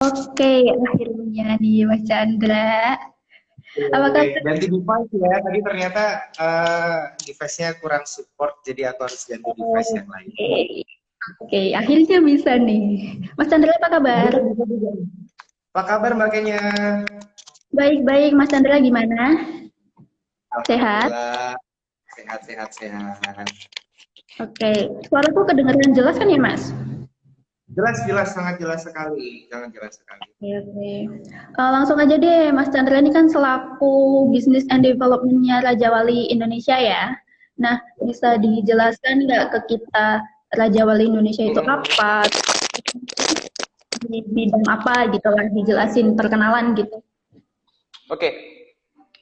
Oke, akhirnya nih Mas Chandra. Apa kabar? Ganti device ya, tadi ternyata device-nya kurang support, jadi aku harus ganti device yang lain. Oke, oke, akhirnya bisa nih. Mas Chandra apa kabar? Bisa juga. Apa kabar makanya? Baik-baik, Mas Chandra gimana? Sehat? Alhamdulillah, sehat, sehat, sehat. Oke, suaraku kedengaran jelas kan ya Mas? Jelas, jelas, sangat jelas sekali, sangat jelas sekali. Oke, oke. Langsung aja deh, Mas Chandra ini kan selaku Business and Development-nya Raja Wali Indonesia ya. Nah, bisa dijelaskan nggak ke kita Raja Wali Indonesia itu apa? Di bidang apa gitu lah, dijelasin perkenalan gitu. Oke,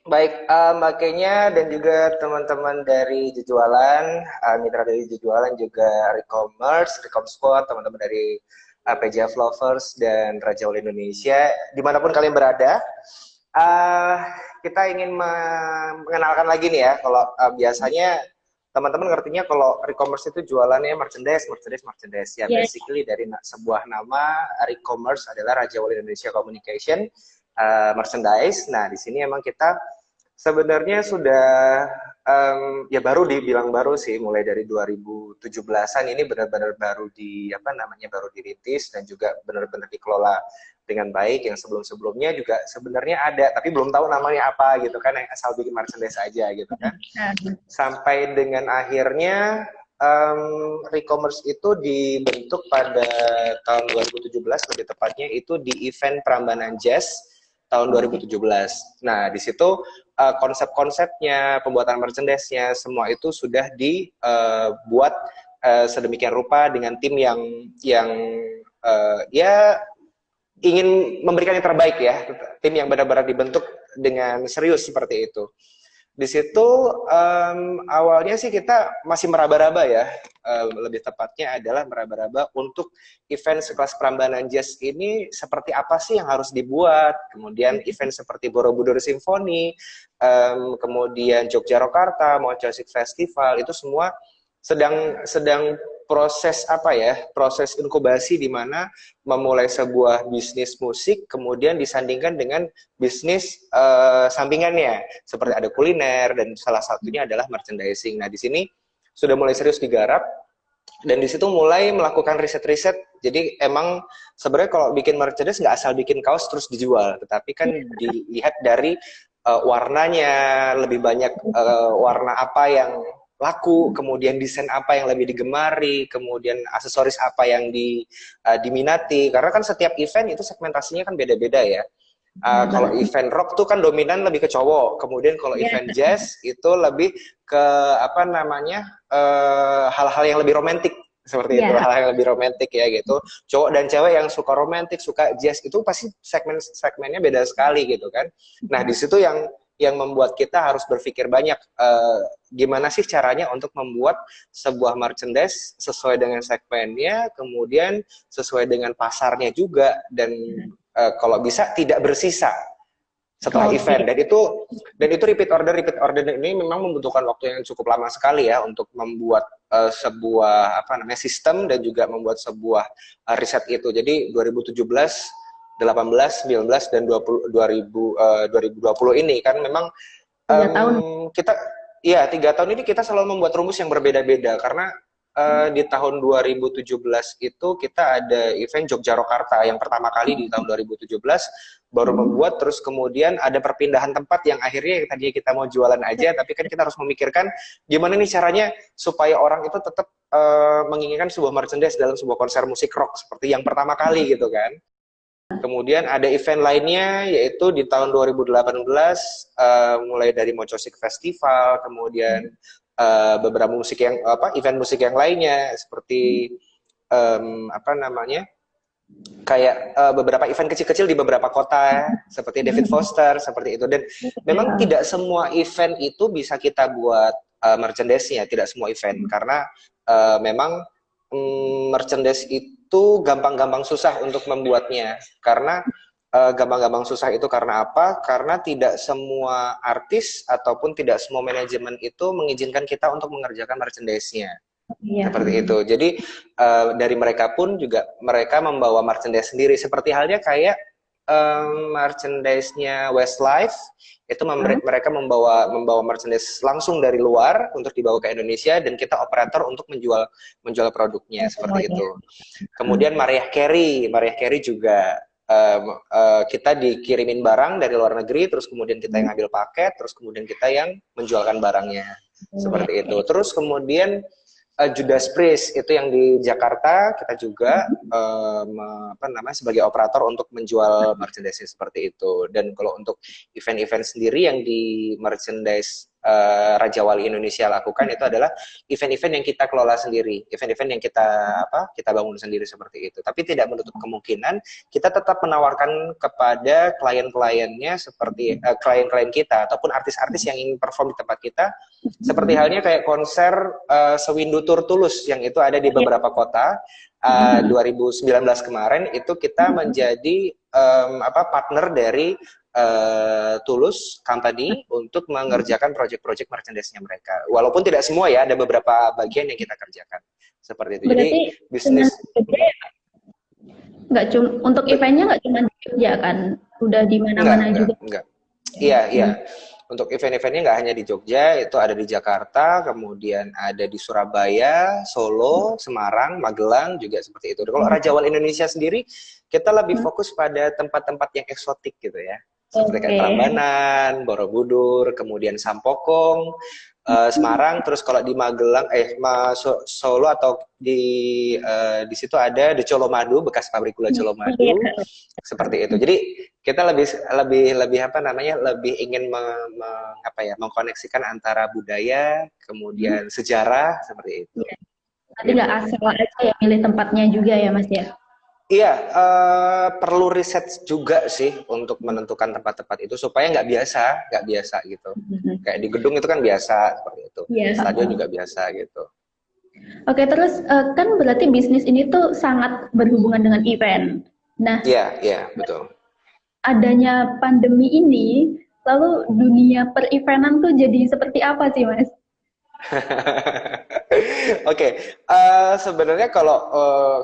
baik, makanya dan juga teman-teman dari Jejualan, mitra dari Jejualan juga Recommerce, Recom Squad, teman-teman dari PJF Lovers dan Raja Wali Indonesia, dimanapun kalian berada, uh, kita ingin mengenalkan lagi nih ya, kalau biasanya teman-teman ngertinya kalau Recommerce itu jualannya merchandise, merchandise, merchandise. Ya, Yes. basically dari sebuah nama Recommerce adalah Raja Wali Indonesia Communication, merchandise. Nah, di sini emang kita sebenarnya sudah ya baru dibilang baru sih, mulai dari 2017-an ini benar-benar baru apa namanya, baru dirintis dan juga benar-benar dikelola dengan baik. Yang sebelum-sebelumnya juga sebenarnya ada tapi belum tahu namanya apa gitu kan, yang asal bikin merchandise aja gitu kan. Nah, Sampai dengan akhirnya Recommerce itu dibentuk pada tahun 2017, lebih tepatnya itu di event Prambanan Jazz tahun 2017. Nah, di situ konsep-konsepnya, pembuatan merchandise-nya, semua itu sudah dibuat sedemikian rupa dengan tim yang ya ingin memberikan yang terbaik ya, tim yang benar-benar dibentuk dengan serius seperti itu. Di situ awalnya sih kita masih meraba-raba ya, lebih tepatnya adalah meraba-raba untuk event sekelas Prambanan Jazz ini seperti apa sih yang harus dibuat, kemudian event seperti Borobudur Symphony, kemudian Jogja Rokarta, Mojosik Festival, itu semua sedang proses apa ya, proses inkubasi di mana memulai sebuah bisnis musik kemudian disandingkan dengan bisnis sampingannya seperti ada kuliner dan salah satunya adalah merchandising. Nah, di sini sudah mulai serius digarap dan di situ mulai melakukan riset-riset. Jadi emang sebenarnya kalau bikin merchandise nggak asal bikin kaos terus dijual, tetapi kan dilihat dari warnanya, lebih banyak warna apa yang laku, kemudian desain apa yang lebih digemari, kemudian aksesoris apa yang diminati. Karena kan setiap event itu segmentasinya kan beda-beda ya. Kalau event rock tuh kan dominan lebih ke cowok, kemudian kalau ya, event jazz itu lebih ke apa namanya, hal-hal yang lebih romantis seperti itu, ya. hal-hal yang lebih romantis ya gitu. Cowok dan cewek yang suka romantis, suka jazz itu pasti segmennya beda sekali gitu kan. Nah, di situ yang membuat kita harus berpikir banyak, gimana sih caranya untuk membuat sebuah merchandise sesuai dengan segmennya, kemudian sesuai dengan pasarnya juga, dan kalau bisa tidak bersisa setelah Oke. event. Dan itu repeat order ini memang membutuhkan waktu yang cukup lama sekali ya untuk membuat sebuah apa namanya sistem dan juga membuat sebuah riset itu. Jadi 2017, 18, 19 dan 2020 ini kan memang 3 tahun. kita ya 3 tahun ini kita selalu membuat rumus yang berbeda-beda karena di tahun 2017 itu kita ada event Jogja Rokarta yang pertama kali di tahun 2017 baru membuat, terus kemudian ada perpindahan tempat yang akhirnya yang tadinya kita mau jualan aja, tapi kan kita harus memikirkan gimana nih caranya supaya orang itu tetap menginginkan sebuah merchandise dalam sebuah konser musik rock seperti yang pertama kali gitu kan. Kemudian ada event lainnya yaitu di tahun 2018 mulai dari Mojosik Festival, kemudian beberapa musik yang apa event musik yang lainnya seperti apa namanya kayak beberapa event kecil-kecil di beberapa kota seperti David Foster seperti itu. Dan memang tidak semua event itu bisa kita buat merchandise-nya, tidak semua event karena memang merchandise itu gampang-gampang susah untuk membuatnya karena gampang-gampang susah itu karena apa? Karena tidak semua artis ataupun tidak semua manajemen itu mengizinkan kita untuk mengerjakan merchandise-nya. Iya. seperti itu. Jadi dari mereka pun juga mereka membawa merchandise sendiri seperti halnya kayak merchandise-nya Westlife itu Hah? mereka membawa merchandise langsung dari luar untuk dibawa ke Indonesia dan kita operator untuk menjual produknya Oh seperti ya. itu. Kemudian Mariah Carey juga kita dikirimin barang dari luar negeri, terus kemudian kita yang ngambil paket, terus kemudian kita yang menjualkan barangnya Oh ya. seperti itu. Terus kemudian Judas Priest itu yang di Jakarta kita juga apa namanya sebagai operator untuk menjual merchandise seperti itu. Dan kalau untuk event-event sendiri yang di merchandise Raja Wali Indonesia lakukan itu adalah event-event yang kita kelola sendiri, event-event yang kita bangun sendiri seperti itu. Tapi tidak menutup kemungkinan kita tetap menawarkan kepada klien-kliennya seperti klien-klien kita ataupun artis-artis yang ingin perform di tempat kita seperti halnya kayak konser Sewindu Tour Tulus yang itu ada di beberapa kota 2019 kemarin itu kita menjadi partner dari Tulus Company untuk mengerjakan project-project merchandise-nya mereka. Walaupun tidak semua ya, ada beberapa bagian yang kita kerjakan seperti itu. Jadi Berarti bisnis nggak cuma untuk eventnya nggak cuma di Jogja kan, udah di mana-mana juga. enggak. Iya, iya. Untuk event-eventnya nggak hanya di Jogja, itu ada di Jakarta, kemudian ada di Surabaya, Solo, Semarang, Magelang, juga seperti itu. Kalau Raja Wali Indonesia sendiri, kita lebih fokus pada tempat-tempat yang eksotik gitu ya. Seperti kayak Oke. Prambanan, Borobudur, kemudian Sampokong, Semarang, terus kalau di Magelang, Solo atau di situ ada The Colomadu, bekas pabrik gula Colomadu, seperti itu. Jadi kita lebih apa namanya lebih ingin mengkoneksikan antara budaya kemudian sejarah seperti itu. Berarti nggak asal aja ya milih tempatnya juga ya Mas ya. Iya, perlu riset juga sih untuk menentukan tempat-tempat itu supaya nggak biasa gitu. Kayak di gedung itu kan biasa seperti itu, Iya. stadion juga biasa gitu. Oke, terus kan berarti bisnis ini tuh sangat berhubungan dengan event. Nah, Iya, betul. adanya pandemi ini, lalu dunia per-eventan tuh jadi seperti apa sih Mas? Oke, sebenarnya kalau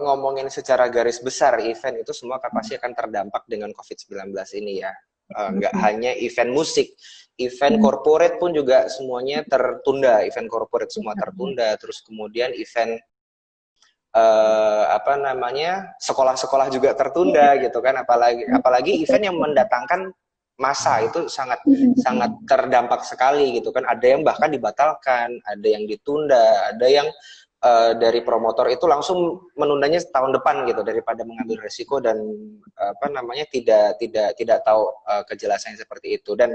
ngomongin secara garis besar event itu semua pasti akan terdampak dengan COVID-19 ini ya. Nggak hanya event musik, event corporate pun juga semuanya tertunda, event corporate semua tertunda, terus kemudian event sekolah-sekolah juga tertunda gitu kan, apalagi event yang mendatangkan masa itu sangat terdampak sekali gitu kan. Ada yang bahkan dibatalkan, ada yang ditunda, ada yang dari promotor itu langsung menundanya tahun depan gitu daripada mengambil resiko dan tidak tahu kejelasannya seperti itu. Dan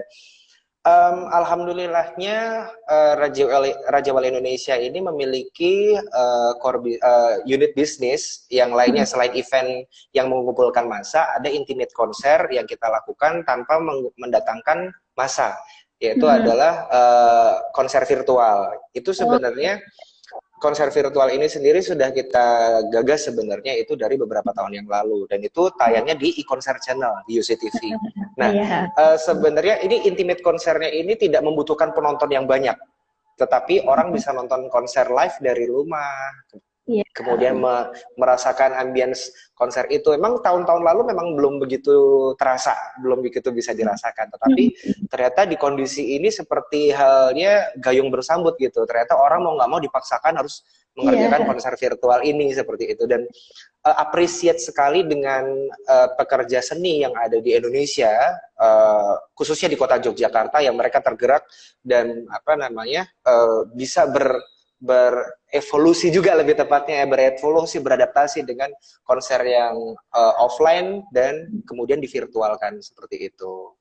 alhamdulillahnya Raja Wali Indonesia ini memiliki unit bisnis yang lainnya selain event yang mengumpulkan massa, ada intimate konser yang kita lakukan tanpa mendatangkan massa, yaitu adalah konser virtual. Itu sebenarnya konser virtual ini sendiri sudah kita gagas sebenarnya itu dari beberapa tahun yang lalu dan itu tayangnya di e-konser channel di UCTV. Nah, sebenarnya ini intimate konsernya ini tidak membutuhkan penonton yang banyak, tetapi orang bisa nonton konser live dari rumah, kemudian merasakan ambience konser itu. Memang tahun-tahun lalu memang belum begitu terasa, belum begitu bisa dirasakan. Tetapi ternyata di kondisi ini seperti halnya gayung bersambut gitu. Ternyata orang mau nggak mau dipaksakan harus mengerjakan konser virtual ini seperti itu. Dan appreciate sekali dengan pekerja seni yang ada di Indonesia, khususnya di kota Yogyakarta yang mereka tergerak dan bisa berevolusi juga lebih tepatnya beradaptasi dengan konser yang offline dan kemudian divirtualkan seperti itu.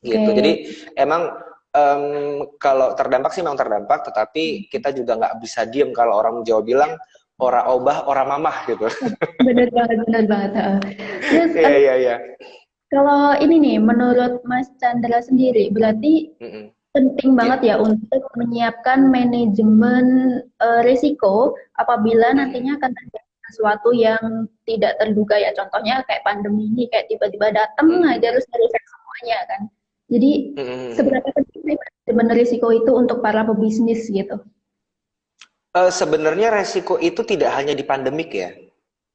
Gitu. Jadi emang kalau terdampak sih memang terdampak, tetapi kita juga nggak bisa diem kalau orang Jawa bilang ora obah ora mamah gitu. Benar banget. Terus Iya. kalau ini nih menurut Mas Chandra sendiri berarti penting banget ya untuk menyiapkan manajemen risiko apabila nantinya akan terjadi sesuatu yang tidak terduga ya. Contohnya kayak pandemi ini kayak tiba-tiba datang aja harus ngefek semuanya kan. Jadi seberapa penting sih manajemen risiko itu untuk para pebisnis gitu? Sebenarnya resiko itu tidak hanya di pandemik ya.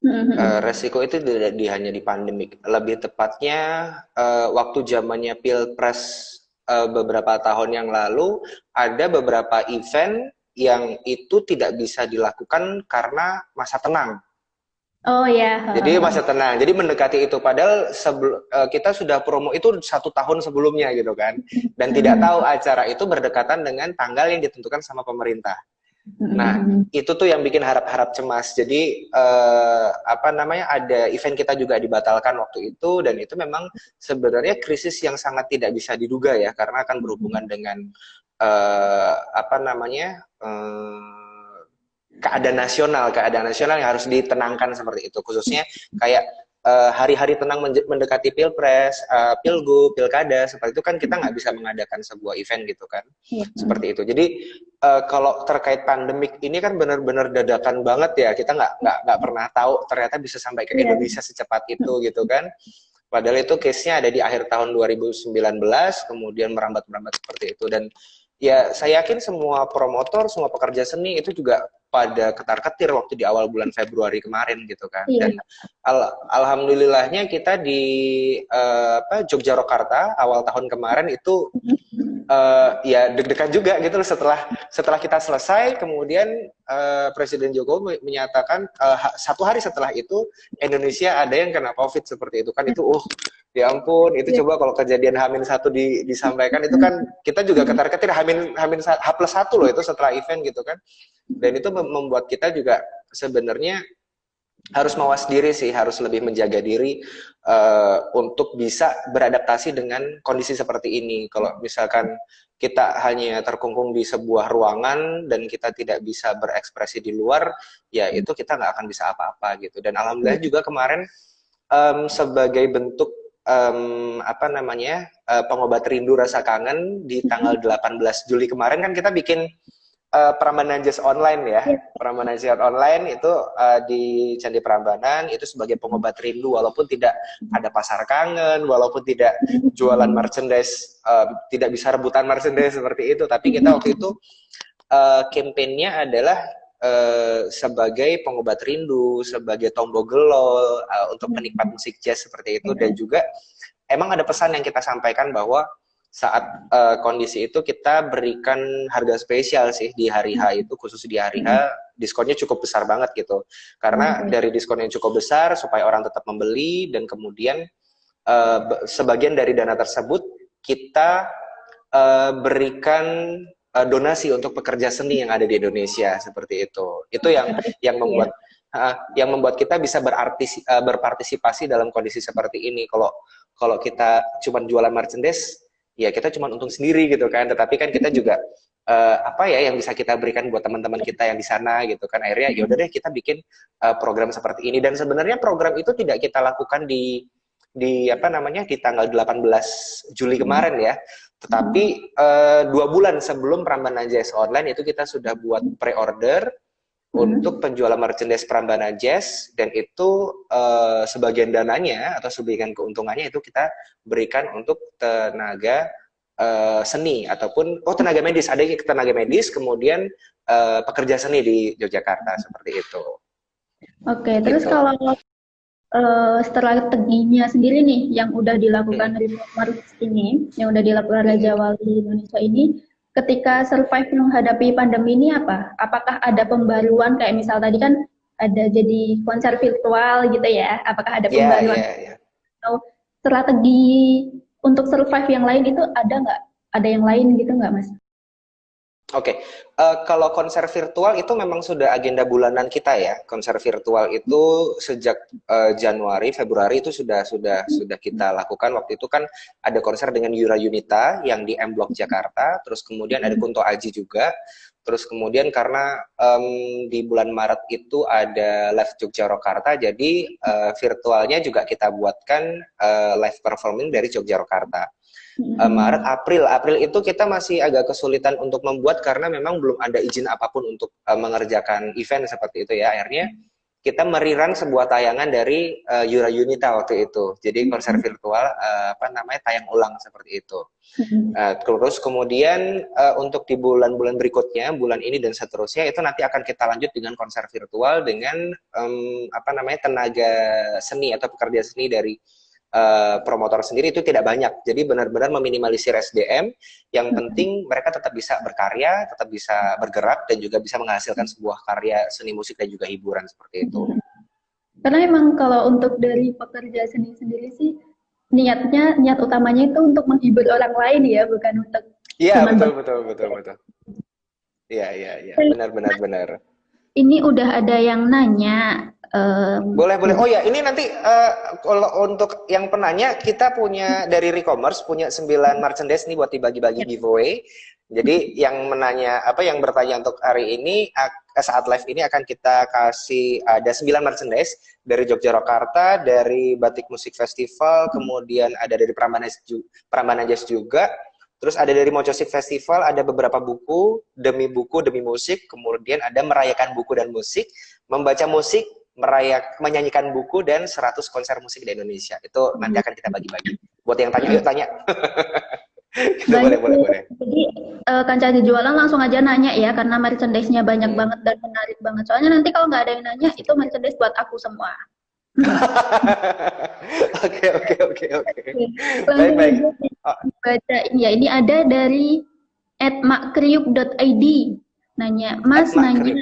Mhm. Resiko itu tidak hanya di pandemik. Lebih tepatnya waktu zamannya Pilpres beberapa tahun yang lalu, ada beberapa event yang itu tidak bisa dilakukan karena masa tenang. Oh ya, Jadi heeh. masa tenang. Jadi mendekati itu. Padahal kita sudah promo itu 1 tahun sebelumnya gitu kan. Dan tidak Mhm. tahu acara itu berdekatan dengan tanggal yang ditentukan sama pemerintah. Nah, Mhm. itu tuh yang bikin harap-harap cemas. Jadi apa namanya, ada event kita juga dibatalkan waktu itu, dan itu memang sebenarnya krisis yang sangat tidak bisa diduga ya, karena akan berhubungan dengan apa namanya, keadaan nasional yang harus ditenangkan seperti itu. Khususnya kayak hari-hari tenang mendekati pilpres, pilgub, pilkada, seperti itu kan kita nggak bisa mengadakan sebuah event gitu kan, Iya. seperti itu. Jadi kalau terkait pandemik ini kan benar-benar dadakan banget ya, kita nggak pernah tahu ternyata bisa sampai ke Iya. Indonesia secepat itu gitu kan. Padahal itu case-nya ada di akhir tahun 2019, kemudian merambat-merambat seperti itu. Dan ya saya yakin semua promotor, semua pekerja seni itu juga pada ketar-ketir waktu di awal bulan Februari kemarin gitu kan. Iya. Dan alhamdulillahnya kita di Yogyakarta awal tahun kemarin itu ya deg-degan juga gitu loh, setelah kita selesai, kemudian Presiden Jokowi menyatakan 1 hari setelah itu Indonesia ada yang kena COVID seperti itu kan. Itu ya ampun, itu Iya. coba kalau kejadian H-1 disampaikan itu kan kita juga ketar-ketir. H+1 loh itu setelah event gitu kan. Dan itu membuat kita juga sebenarnya harus mawas diri sih, harus lebih menjaga diri untuk bisa beradaptasi dengan kondisi seperti ini. Kalau misalkan kita hanya terkungkung di sebuah ruangan dan kita tidak bisa berekspresi di luar, ya itu kita nggak akan bisa apa-apa gitu. Dan alhamdulillah juga kemarin sebagai bentuk apa namanya, pengobat rindu rasa kangen, di tanggal 18 Juli kemarin kan kita bikin Prambanan Jazz online ya. Iya. Prambanan Jazz online itu di Candi Prambanan itu sebagai pengobat rindu, walaupun tidak ada pasar kangen, walaupun tidak jualan merchandise, tidak bisa rebutan merchandise seperti itu, tapi kita waktu itu kampanyenya adalah sebagai pengobat rindu, sebagai tombol gelol untuk penikmat musik jazz seperti itu. Dan juga emang ada pesan yang kita sampaikan bahwa saat kondisi itu kita berikan harga spesial sih di hari H itu, khusus di hari H diskonnya cukup besar banget gitu. Karena dari diskon yang cukup besar supaya orang tetap membeli, dan kemudian sebagian dari dana tersebut kita berikan donasi untuk pekerja seni yang ada di Indonesia seperti itu. Itu yang membuat kita bisa berpartisipasi dalam kondisi seperti ini. Kalau kita cuma jualan merchandise, ya kita cuma untung sendiri gitu kan. Tetapi kan kita juga apa ya yang bisa kita berikan buat teman-teman kita yang di sana gitu kan. Akhirnya ya udah deh kita bikin program seperti ini. Dan sebenarnya program itu tidak kita lakukan di apa namanya, di tanggal 18 Juli kemarin ya. Tetapi 2 bulan sebelum Prambanan Jazz online itu kita sudah buat pre-order untuk penjualan merchandise Prambanan Jazz, dan itu sebagian dananya atau sebagian keuntungannya itu kita berikan untuk tenaga seni ataupun tenaga medis. Ada yang tenaga medis, kemudian pekerja seni di Yogyakarta seperti itu. Oke, terus Gitu. kalau strateginya sendiri nih yang udah dilakukan Reformers ini, yang udah dilakukan Raja Wali Indonesia ini, ketika survive menghadapi pandemi ini apa? Apakah ada pembaruan kayak misal tadi kan ada jadi konser virtual gitu ya? Apakah ada Ya, pembaruan ya, ya. atau strategi untuk survive yang lain itu ada nggak? Ada yang lain gitu nggak, Mas? Oke, kalau konser virtual itu memang sudah agenda bulanan kita ya. Konser virtual itu sejak Januari, Februari itu sudah kita lakukan. Waktu itu kan ada konser dengan Yura Yunita yang di M Block Jakarta, terus kemudian ada Kunto Aji juga. Terus kemudian karena di bulan Maret itu ada live Yogyakarta, jadi virtualnya juga kita buatkan live performing dari Yogyakarta. Maret, April itu kita masih agak kesulitan untuk membuat karena memang belum ada izin apapun untuk mengerjakan event seperti itu ya. Akhirnya kita mererun sebuah tayangan dari Yura Yunita waktu itu. Jadi konser virtual tayang ulang seperti itu. Terus kemudian untuk di bulan-bulan berikutnya, bulan ini dan seterusnya itu nanti akan kita lanjut dengan konser virtual dengan tenaga seni atau pekerja seni dari promotor sendiri itu tidak banyak. Jadi benar-benar meminimalisir SDM. Yang penting mereka tetap bisa berkarya, tetap bisa bergerak, dan juga bisa menghasilkan sebuah karya seni musik dan juga hiburan seperti itu. Karena emang kalau untuk dari pekerja seni sendiri sih, niat utamanya itu untuk menghibur orang lain ya, bukan untuk... Iya, betul. Iya, benar. Ini udah ada yang nanya. Boleh. Oh ya, ini nanti kalau untuk yang penanya, kita punya dari Recommerce punya 9 merchandise nih buat dibagi-bagi giveaway. Jadi yang yang bertanya untuk hari ini saat live ini akan kita kasih ada 9 merchandise dari Yogyakarta, dari Batik Musik Festival, kemudian ada dari Prambanan Jazz juga. Terus ada dari Mojosik Festival, ada beberapa buku demi musik, kemudian ada merayakan buku dan musik, membaca musik, menyanyikan buku, dan 100 konser musik di Indonesia. Itu nanti akan kita bagi-bagi. Buat yang tanya, yuk tanya. Boleh. Jadi Kanca Jualan langsung aja nanya ya, karena merchandise-nya banyak banget dan menarik banget. Soalnya nanti kalau nggak ada yang nanya, itu merchandise buat aku semua. Oke. Baik. Bacain ya, ini ada dari @makkriuk.id nanya, Mas nanya,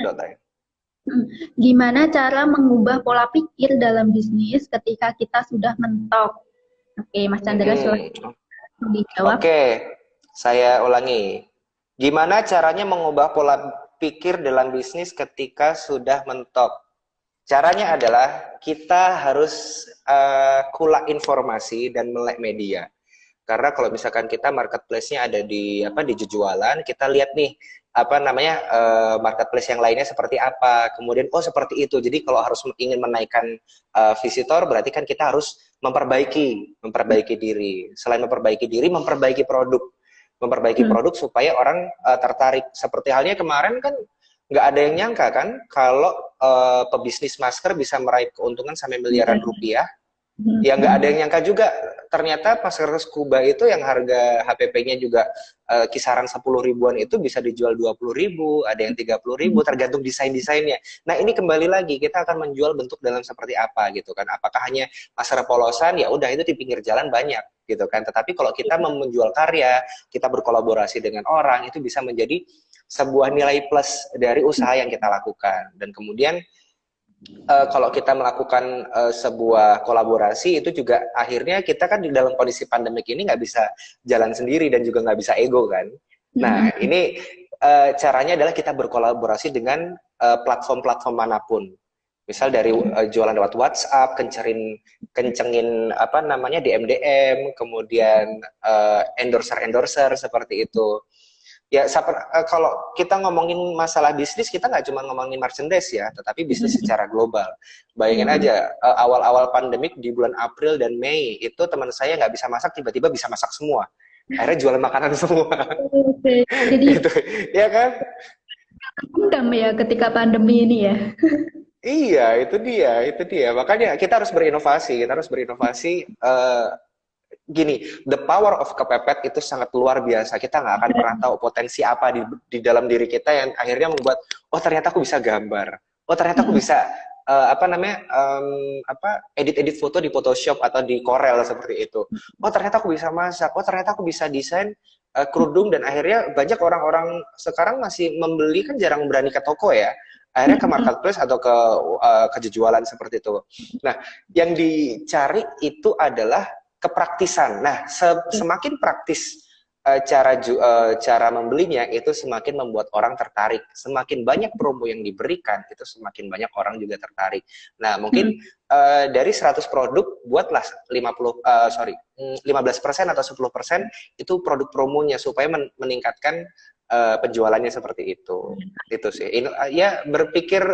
gimana cara mengubah pola pikir dalam bisnis ketika kita sudah mentok? Oke, Mas Chandra silakan dijawab. Oke, saya ulangi. Gimana caranya mengubah pola pikir dalam bisnis ketika sudah mentok? Caranya adalah kita harus kulik informasi dan melek media. Karena kalau misalkan kita marketplace-nya ada di jualan, kita lihat nih marketplace yang lainnya seperti apa. Kemudian seperti itu. Jadi kalau harus ingin menaikkan visitor, berarti kan kita harus memperbaiki diri. Selain memperbaiki diri, memperbaiki produk. Memperbaiki produk supaya orang tertarik. Seperti halnya kemarin kan nggak ada yang nyangka kan kalau pebisnis masker bisa meraih keuntungan sampai miliaran rupiah. Ya nggak ada yang nyangka juga, ternyata masker scuba itu yang harga HPP-nya juga kisaran 10 ribuan itu bisa dijual 20.000, ada yang 30.000, tergantung desain-desainnya. Nah ini kembali lagi, kita akan menjual bentuk dalam seperti apa gitu kan, apakah hanya masker polosan, ya udah itu di pinggir jalan banyak gitu kan, tetapi kalau kita menjual karya, kita berkolaborasi dengan orang, itu bisa menjadi sebuah nilai plus dari usaha yang kita lakukan. Dan kemudian kalau kita melakukan sebuah kolaborasi, itu juga akhirnya kita kan di dalam kondisi pandemik ini nggak bisa jalan sendiri dan juga nggak bisa ego kan. Nah ini caranya adalah kita berkolaborasi dengan platform-platform manapun. Misal dari jualan lewat WhatsApp, kencengin DM, kemudian endorser seperti itu. Ya, kalau kita ngomongin masalah bisnis, kita nggak cuma ngomongin merchandise ya, tetapi bisnis secara global. Bayangin aja, awal-awal pandemik di bulan April dan Mei, itu teman saya nggak bisa masak, tiba-tiba bisa masak semua. Akhirnya jual makanan semua. Jadi, gitu, ya kan? Undam ya ketika pandemi ini ya. Iya, itu dia. Makanya kita harus berinovasi, gini, the power of kepepet itu sangat luar biasa. Kita nggak akan pernah tahu potensi apa di dalam diri kita yang akhirnya membuat, ternyata aku bisa gambar, ternyata aku bisa edit foto di Photoshop atau di Corel seperti itu. Ternyata aku bisa masak, ternyata aku bisa desain kerudung, dan akhirnya banyak orang-orang sekarang masih membeli, kan jarang berani ke toko ya. Akhirnya ke marketplace atau ke jualan seperti itu. Nah, yang dicari itu adalah kepraktisan. Nah, semakin praktis cara membelinya, itu semakin membuat orang tertarik. Semakin banyak promo yang diberikan, itu semakin banyak orang juga tertarik. Nah, mungkin dari 100 produk, buatlah 15% atau 10% itu produk promonya, supaya meningkatkan penjualannya seperti itu. Itu sih. Ya, berpikir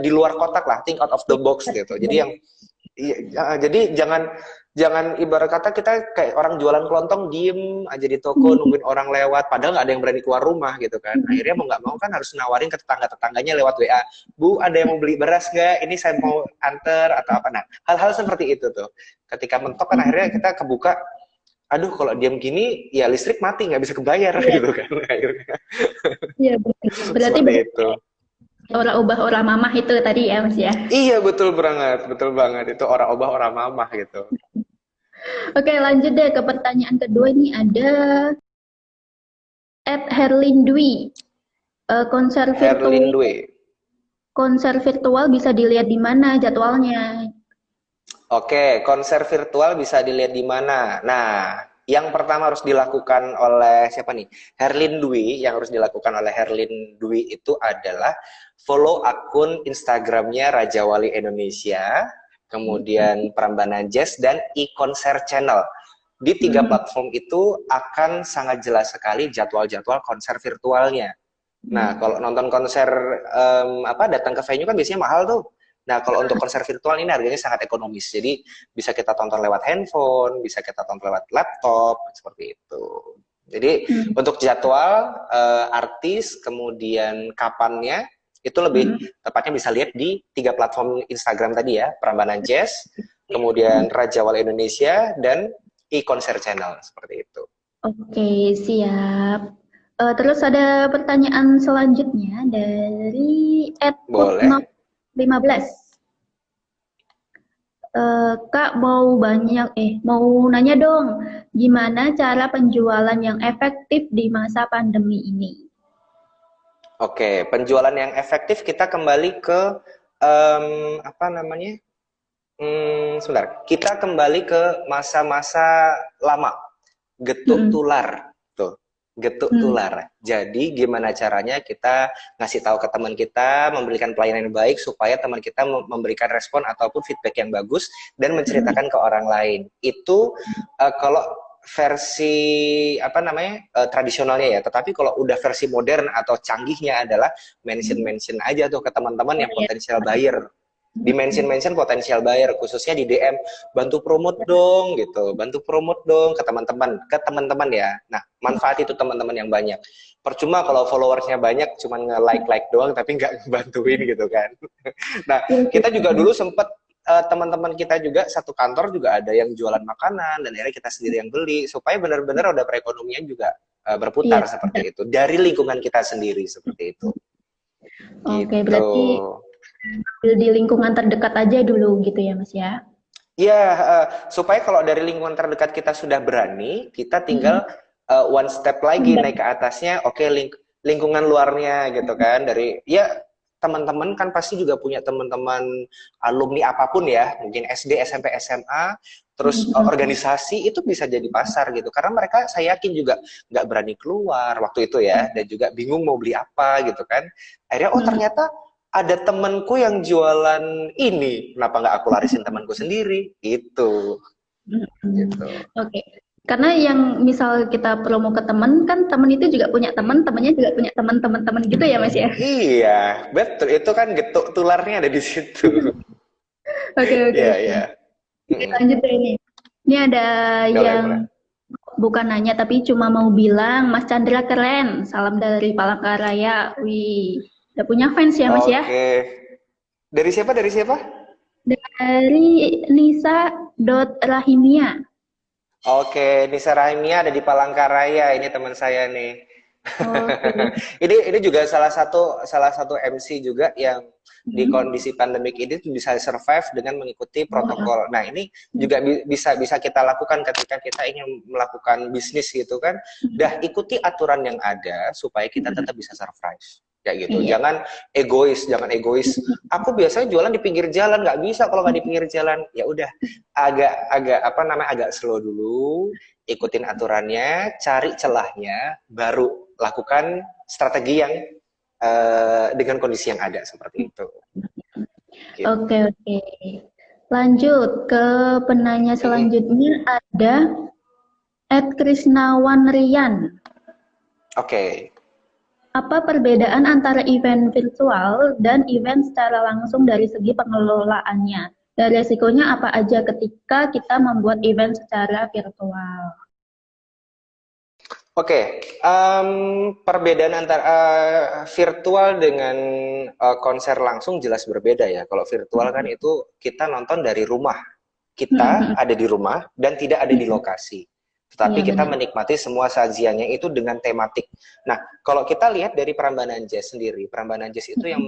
di luar kotak lah, think out of the box gitu. Jadi jadi Jangan ibarat kata kita kayak orang jualan kelontong diem aja di toko nungguin orang lewat, padahal nggak ada yang berani keluar rumah gitu kan. Akhirnya mau nggak mau kan harus nawarin ke tetangga-tetangganya lewat WA, Bu ada yang mau beli beras nggak? Ini saya mau anter atau apa. Nah hal-hal seperti itu tuh. Ketika mentok kan akhirnya kita kebuka, aduh kalau diam gini ya listrik mati nggak bisa kebayar gitu kan akhirnya. Iya, berarti Seperti itu. orang ubah orang mamah itu tadi ya Mas ya. Iya betul banget itu orang obah orang mamah gitu. Oke, lanjut deh ke pertanyaan kedua. Ini ada Herlin Dwi. Herlin Dwe. Konser virtual bisa dilihat di mana jadwalnya? Oke, konser virtual bisa dilihat di mana? Nah, yang pertama harus dilakukan oleh siapa nih? Herlin Dwi, yang harus dilakukan oleh Herlin Dwi itu adalah follow akun Instagramnya Raja Wali Indonesia, kemudian Prambanan Jazz, dan e-konser channel. Di 3 platform itu akan sangat jelas sekali jadwal-jadwal konser virtualnya. Nah, kalau nonton konser datang ke venue kan biasanya mahal tuh. Nah, kalau untuk konser virtual ini harganya sangat ekonomis. Jadi bisa kita tonton lewat handphone, bisa kita tonton lewat laptop, seperti itu. Jadi untuk jadwal artis, kemudian kapannya itu lebih tepatnya bisa lihat di 3 platform Instagram tadi ya, Prambanan Jazz, kemudian Raja Wali Indonesia, dan e-konser channel seperti itu. Oke, siap. Terus ada pertanyaan selanjutnya dari Boleh. @footnote15. Kak mau nanya dong, gimana cara penjualan yang efektif di masa pandemi ini? Oke, penjualan yang efektif kita kembali ke apa namanya? Sebentar, kita kembali ke masa-masa lama, getuk tular, tuh, getuk tular. Jadi gimana caranya kita ngasih tahu ke teman kita, memberikan pelayanan yang baik supaya teman kita memberikan respon ataupun feedback yang bagus dan menceritakan ke orang lain. Itu kalau versi apa namanya tradisionalnya ya. Tetapi kalau udah versi modern atau canggihnya adalah mention aja tuh ke teman-teman yang potensial buyer, di mention potensial buyer, khususnya di DM, bantu promote dong gitu, bantu promote dong ke teman-teman ya. Nah, manfaat itu teman-teman yang banyak. Percuma kalau followersnya banyak cuman nge-like doang tapi nggak ngebantuin gitu kan. Nah, kita juga dulu sempet teman-teman kita juga satu kantor juga ada yang jualan makanan dan akhirnya kita sendiri yang beli supaya benar-benar roda perekonomian juga berputar seperti itu dari lingkungan kita sendiri seperti itu. Oke, gitu. berarti di lingkungan terdekat aja dulu gitu ya Mas ya? Ya, supaya kalau dari lingkungan terdekat kita sudah berani, kita tinggal one step lagi naik ke atasnya. Oke, lingkungan luarnya gitu kan. Dari ya teman-teman kan pasti juga punya teman-teman alumni apapun ya, mungkin SD, SMP, SMA, terus organisasi itu bisa jadi pasar gitu. Karena mereka saya yakin juga nggak berani keluar waktu itu ya, dan juga bingung mau beli apa gitu kan. Akhirnya oh ternyata ada temanku yang jualan ini, kenapa nggak aku larisin temanku sendiri? Gitu. Oke. Karena yang misal kita promo ke teman, kan teman itu juga punya teman, temannya juga punya teman-teman gitu ya Mas ya? Iya, betul. Itu kan getuk tularnya ada di situ. Oke. Iya. Lanjut deh ini. Ini ada yang bukan nanya tapi cuma mau bilang Mas Chandra keren. Salam dari Palangkaraya. Wih. Udah punya fans ya Mas ya? Oke. Dari siapa? Dari Nisa.Rahimia. Oke, Nisa Rahimia ada di Palangkaraya. Ini teman saya nih. ini juga salah satu MC juga yang di kondisi pandemik ini bisa survive dengan mengikuti protokol. Nah, ini juga bisa kita lakukan ketika kita ingin melakukan bisnis gitu kan. Dah ikuti aturan yang ada supaya kita tetap bisa survive. Kayak gitu. Jangan egois. Aku biasanya jualan di pinggir jalan, nggak bisa kalau nggak di pinggir jalan. Ya udah, agak slow dulu, ikutin aturannya, cari celahnya, baru lakukan strategi yang dengan kondisi yang ada seperti itu. Gitu. Oke. Lanjut ke penanya selanjutnya ada @Krisnawanrian. Oke. Apa perbedaan antara event virtual dan event secara langsung dari segi pengelolaannya? Dan resikonya apa aja ketika kita membuat event secara virtual? Oke, perbedaan antara virtual dengan konser langsung jelas berbeda ya. Kalau virtual kan itu kita nonton dari rumah, kita ada di rumah dan tidak ada di lokasi. Tetapi Iya, kita benar. menikmati semua sajiannya itu dengan tematik. Nah, kalau kita lihat dari Prambanan Jazz sendiri, Prambanan Jazz itu yang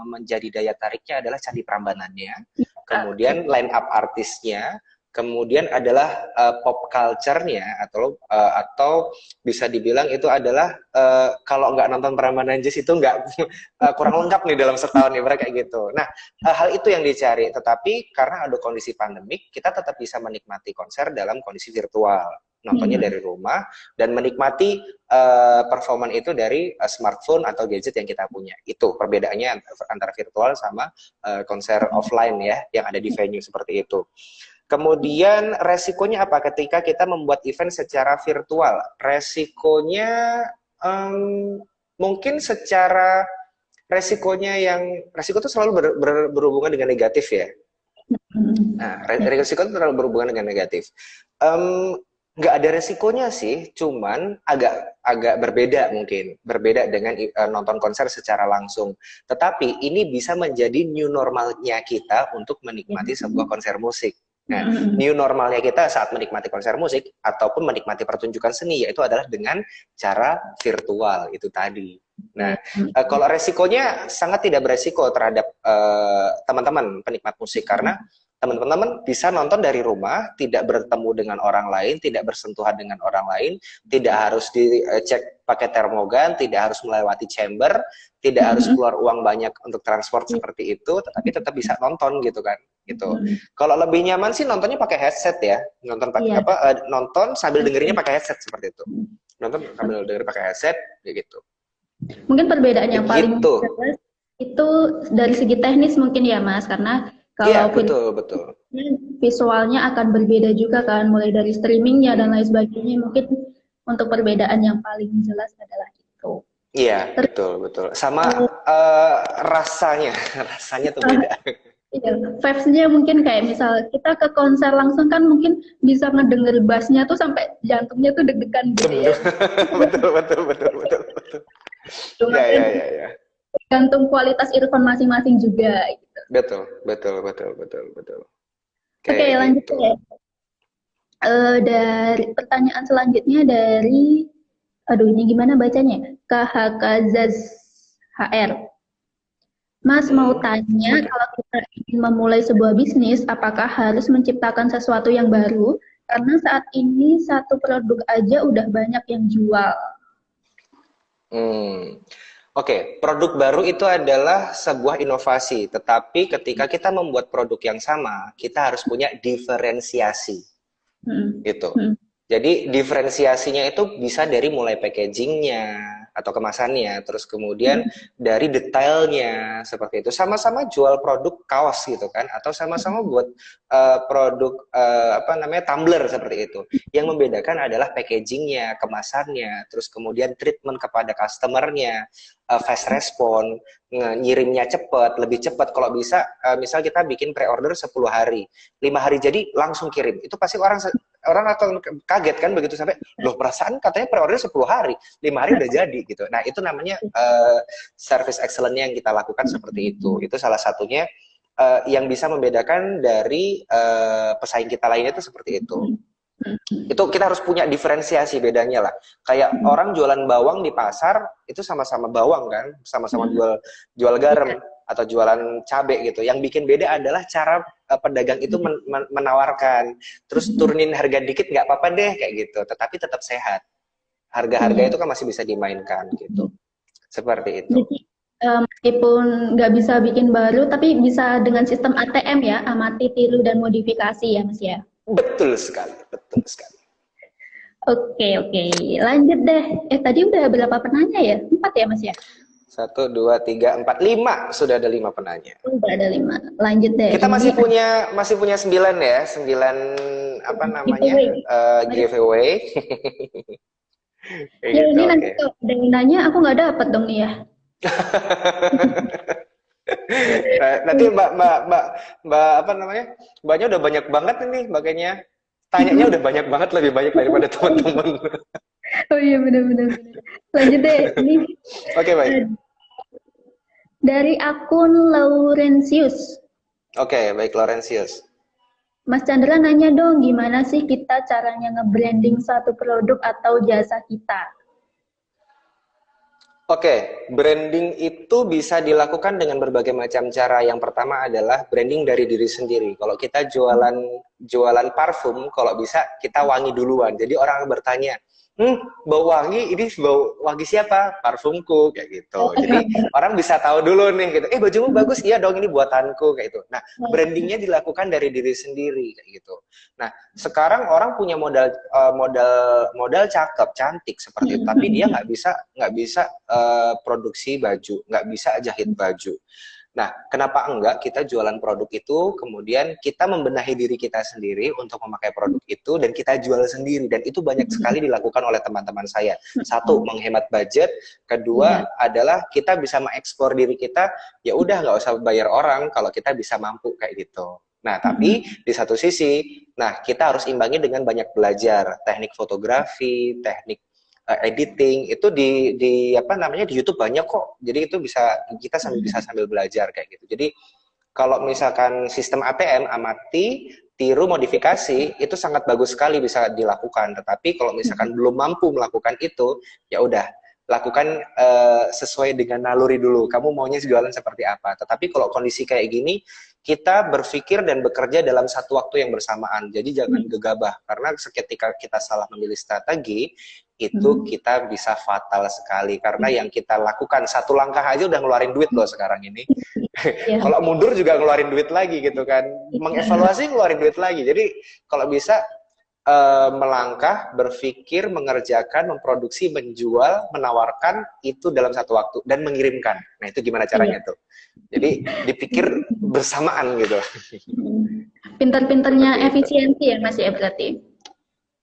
menjadi daya tariknya adalah candi Prambanannya, kemudian line up artisnya, kemudian adalah pop culture-nya atau bisa dibilang itu adalah kalau nggak nonton Prambanan Jazz itu nggak kurang lengkap nih dalam setahun nih mereka kayak gitu. Nah, hal itu yang dicari. Tetapi karena ada kondisi pandemik, kita tetap bisa menikmati konser dalam kondisi virtual, nontonnya dari rumah dan menikmati performan itu dari smartphone atau gadget yang kita punya. Itu perbedaannya antara virtual sama konser offline ya, yang ada di venue seperti itu. Kemudian resikonya apa ketika kita membuat event secara virtual? Resikonya mungkin secara resiko itu selalu berhubungan dengan negatif ya. Nah, resiko itu selalu berhubungan dengan negatif. Nggak ada resikonya sih, cuman agak berbeda mungkin, berbeda dengan nonton konser secara langsung. Tetapi ini bisa menjadi new normalnya kita untuk menikmati sebuah konser musik. Nah, new normalnya kita saat menikmati konser musik ataupun menikmati pertunjukan seni yaitu adalah dengan cara virtual itu tadi. Nah, kalau resikonya sangat tidak beresiko terhadap teman-teman penikmat musik karena teman-teman bisa nonton dari rumah, tidak bertemu dengan orang lain, tidak bersentuhan dengan orang lain, tidak harus dicek pakai termogan, tidak harus melewati chamber, tidak harus keluar uang banyak untuk transport seperti itu, tetapi tetap bisa nonton gitu kan, gitu. Kalau lebih nyaman sih nontonnya pakai headset ya, nonton pakai nonton sambil dengerinnya pakai headset seperti itu, nonton sambil dengerin pakai headset, gitu. Mungkin perbedaan yang paling jelas itu dari segi teknis mungkin ya Mas, karena kalau betul. Visualnya akan berbeda juga kan, mulai dari streamingnya dan lain sebagainya. Mungkin untuk perbedaan yang paling jelas adalah itu. Iya, betul. Sama rasanya tuh beda. Iya, vibes-nya mungkin kayak misal kita ke konser langsung kan mungkin bisa ngedenger bass-nya tuh sampai jantungnya tuh deg-degan gitu ya. betul. Ya. Gantung kualitas earphone masing-masing juga gitu. Betul. Oke, lanjut ya. Dari pertanyaan selanjutnya dari ini gimana bacanya? KHKZAZ HR. Mas mau tanya, kalau kita ingin memulai sebuah bisnis, apakah harus menciptakan sesuatu yang baru? Karena saat ini satu produk aja udah banyak yang jual. Oke, produk baru itu adalah sebuah inovasi, tetapi ketika kita membuat produk yang sama, kita harus punya diferensiasi, gitu. Jadi diferensiasinya itu bisa dari mulai packagingnya atau kemasannya, terus kemudian dari detailnya seperti itu. Sama-sama jual produk kaos gitu kan, atau sama-sama buat produk tumbler seperti itu. Yang membedakan adalah packagingnya, kemasannya, terus kemudian treatment kepada customernya, fast respon, ngirimnya cepat, lebih cepat. Kalau bisa, misal kita bikin pre-order 10 hari, 5 hari jadi langsung kirim. Itu pasti orang akan kaget kan begitu sampai, loh perasaan katanya pre-order 10 hari, 5 hari udah jadi gitu. Nah itu namanya service excellence yang kita lakukan seperti itu. Itu salah satunya yang bisa membedakan dari pesaing kita lainnya itu seperti itu. Itu kita harus punya diferensiasi bedanya lah. Kayak orang jualan bawang di pasar itu sama-sama bawang kan, sama-sama jual garam atau jualan cabai gitu. Yang bikin beda adalah cara pedagang itu menawarkan. Terus turunin harga dikit nggak apa-apa deh kayak gitu, tetapi tetap sehat. Harga-harga itu kan masih bisa dimainkan gitu. Seperti itu. Jadi meskipun nggak bisa bikin baru, tapi bisa dengan sistem ATM ya, amati, tiru, dan modifikasi ya Mas ya. Betul sekali. Oke, lanjut deh. Tadi udah berapa penanya ya? 4 ya Mas ya? 1, 2, 3, 4, 5. Sudah ada 5 penanya. Sudah ada 5. Lanjut deh. Kita masih punya 9 ya. 9 apa namanya? Giveaway. Ya gitu, ini nanti kalau ada yang nanya aku nggak dapat dong nih ya. Nanti mbak apa namanya, mbaknya udah banyak banget ini, makanya tanyanya udah banyak banget, lebih banyak daripada teman-teman. Oh iya benar-benar. Lanjut deh, ini Oke, baik. Dari akun Laurentius. Oke, baik, Laurentius. Mas Chandra nanya dong, gimana sih kita caranya nge-branding satu produk atau jasa kita? Oke, branding itu bisa dilakukan dengan berbagai macam cara. Yang pertama adalah branding dari diri sendiri. Kalau kita jualan parfum, kalau bisa kita wangi duluan. Jadi orang bertanya, bau wangi, ini bau wangi siapa? Parfumku, kayak gitu. Jadi orang bisa tahu dulu nih, gitu. Bajumu bagus, iya dong, ini buatanku, kayak gitu. Nah, brandingnya dilakukan dari diri sendiri, kayak gitu. Nah, sekarang orang punya modal cakep, cantik seperti itu, tapi dia nggak bisa produksi baju, nggak bisa jahit baju. Nah, kenapa enggak kita jualan produk itu, kemudian kita membenahi diri kita sendiri untuk memakai produk itu, dan kita jual sendiri. Dan itu banyak sekali dilakukan oleh teman-teman saya. Satu, menghemat budget. Kedua, adalah kita bisa mengeksplor diri kita, ya udah nggak usah bayar orang kalau kita bisa mampu kayak gitu. Nah, tapi di satu sisi, nah kita harus imbangi dengan banyak belajar. Teknik fotografi, teknik editing itu di apa namanya, di YouTube banyak kok. Jadi itu kita bisa sambil belajar kayak gitu. Jadi kalau misalkan sistem ATM, amati, tiru, modifikasi, itu sangat bagus sekali bisa dilakukan. Tetapi kalau misalkan belum mampu melakukan itu, ya udah lakukan sesuai dengan naluri dulu. Kamu maunya jualan seperti apa? Tetapi kalau kondisi kayak gini, kita berpikir dan bekerja dalam satu waktu yang bersamaan. Jadi jangan gegabah, karena seketika kita salah memilih strategi, itu kita bisa fatal sekali. Karena yang kita lakukan satu langkah aja udah ngeluarin duit loh sekarang ini. Kalau mundur juga ngeluarin duit lagi gitu kan. Mengevaluasi ngeluarin duit lagi. Jadi kalau bisa melangkah, berpikir, mengerjakan, memproduksi, menjual, menawarkan itu dalam satu waktu dan mengirimkan. Nah, itu gimana caranya tuh? Jadi dipikir bersamaan gitu. Pinter-pinternya efisiensi ya Mas ya berarti.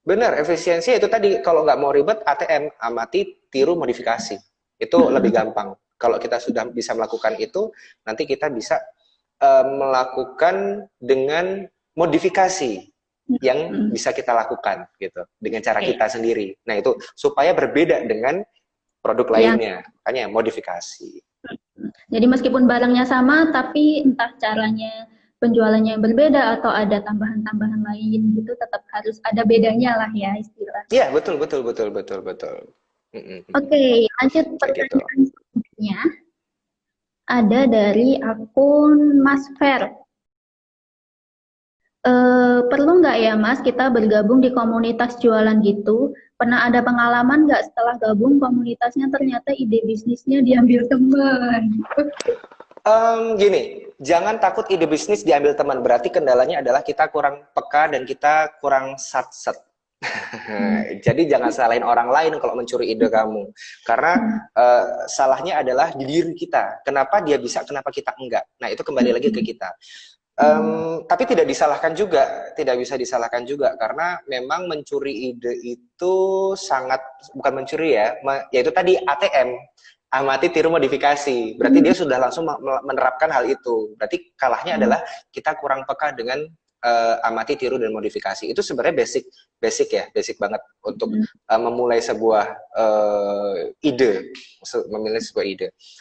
Benar, efisiensi itu tadi, kalau nggak mau ribet, ATM, amati, tiru, modifikasi. Itu lebih gampang. Kalau kita sudah bisa melakukan itu, nanti kita bisa melakukan dengan modifikasi yang bisa kita lakukan gitu, dengan cara kita sendiri. Nah, itu supaya berbeda dengan produk lainnya. Makanya modifikasi. Jadi meskipun barangnya sama, tapi entah caranya penjualannya yang berbeda atau ada tambahan-tambahan lain gitu, tetap harus ada bedanya lah ya istilahnya. Iya, betul. Oke, lanjut pertanyaan selanjutnya. Ada dari akun Mas Fer. Perlu nggak ya Mas kita bergabung di komunitas jualan gitu? Pernah ada pengalaman nggak setelah gabung komunitasnya ternyata ide bisnisnya diambil teman? Gini, jangan takut ide bisnis diambil teman. Berarti kendalanya adalah kita kurang peka dan kita kurang satset. Jadi jangan salahin orang lain kalau mencuri ide kamu. Karena salahnya adalah di diri kita. Kenapa dia bisa, kenapa kita enggak? Nah, itu kembali lagi ke kita. Tapi tidak bisa disalahkan juga karena memang mencuri ide itu sangat, bukan mencuri ya, yaitu tadi ATM, amati, tiru, modifikasi. Berarti dia sudah langsung menerapkan hal itu. Berarti kalahnya adalah kita kurang peka dengan amati, tiru, dan modifikasi. Itu sebenarnya basic banget untuk memulai sebuah ide,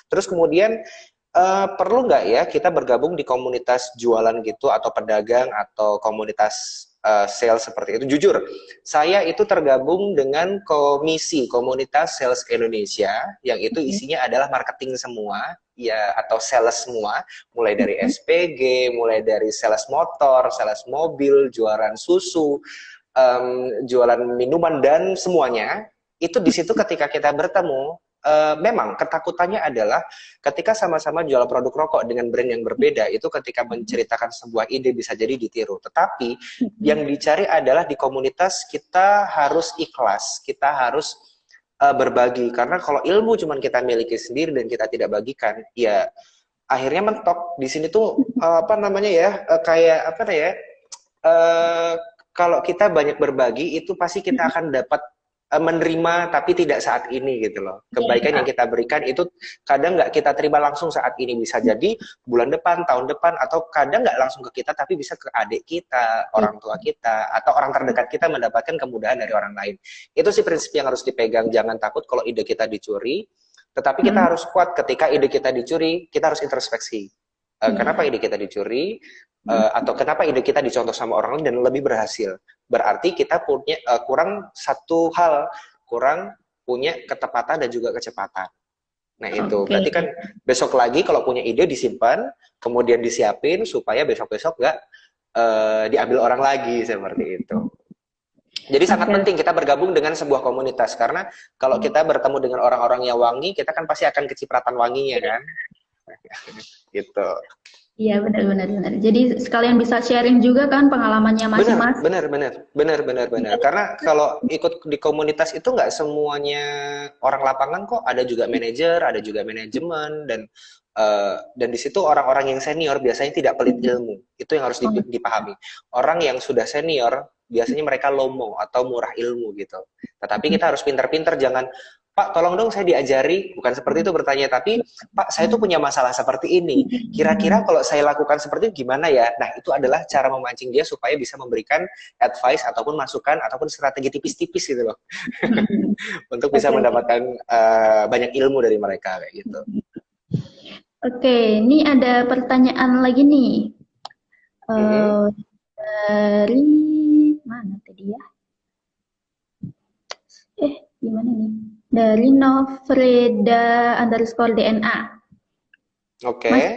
Terus kemudian perlu nggak ya kita bergabung di komunitas jualan gitu, atau pedagang, atau komunitas sales seperti itu? Jujur, saya itu tergabung dengan komunitas sales Indonesia, yang itu isinya adalah marketing semua, ya, atau sales semua, mulai dari SPG, mulai dari sales motor, sales mobil, jualan susu, jualan minuman, dan semuanya. Itu di situ ketika kita bertemu, memang ketakutannya adalah ketika sama-sama jual produk rokok dengan brand yang berbeda, itu ketika menceritakan sebuah ide bisa jadi ditiru. Tetapi yang dicari adalah di komunitas kita harus ikhlas, kita harus berbagi. Karena kalau ilmu cuman kita miliki sendiri dan kita tidak bagikan, ya akhirnya mentok. Di sini tuh apa namanya ya, kayak apa ya, kalau kita banyak berbagi itu pasti kita akan dapat menerima tapi tidak saat ini gitu loh. Kebaikan yang kita berikan itu kadang nggak kita terima langsung saat ini, bisa jadi bulan depan, tahun depan, atau kadang nggak langsung ke kita tapi bisa ke adik kita, orang tua kita, atau orang terdekat kita mendapatkan kemudahan dari orang lain. Itu sih prinsip yang harus dipegang. Jangan takut kalau ide kita dicuri, tetapi kita harus kuat ketika ide kita dicuri. Kita harus introspeksi. Kenapa ide kita dicuri? Atau kenapa ide kita dicontoh sama orang lain dan lebih berhasil? Berarti kita punya kurang satu hal, kurang punya ketepatan dan juga kecepatan. Nah itu, berarti kan besok lagi kalau punya ide disimpan, kemudian disiapin supaya besok-besok nggak diambil orang lagi, seperti itu. Jadi sangat penting kita bergabung dengan sebuah komunitas, karena kalau kita bertemu dengan orang-orang yang wangi, kita kan pasti akan kecipratan wanginya kan. Gitu. Iya, benar. Jadi sekalian bisa sharing juga kan pengalamannya masing-masing. Benar. Karena kalau ikut di komunitas itu nggak semuanya orang lapangan kok, ada juga manajer, ada juga manajemen, dan di situ orang-orang yang senior biasanya tidak pelit ilmu. Itu yang harus dipahami. Orang yang sudah senior biasanya mereka lomo atau murah ilmu gitu. Tetapi kita harus pintar-pintar, jangan Pak, tolong dong saya diajari, bukan seperti itu bertanya, tapi Pak, saya tuh punya masalah seperti ini. Kira-kira kalau saya lakukan seperti itu gimana ya? Nah, itu adalah cara memancing dia supaya bisa memberikan advice ataupun masukan ataupun strategi tipis-tipis gitu loh. Untuk bisa mendapatkan banyak ilmu dari mereka kayak gitu. Oke, ini ada pertanyaan lagi nih. Dari mana tadi ya? Gimana nih? Dari Novreda_DNA. Oke. Mas,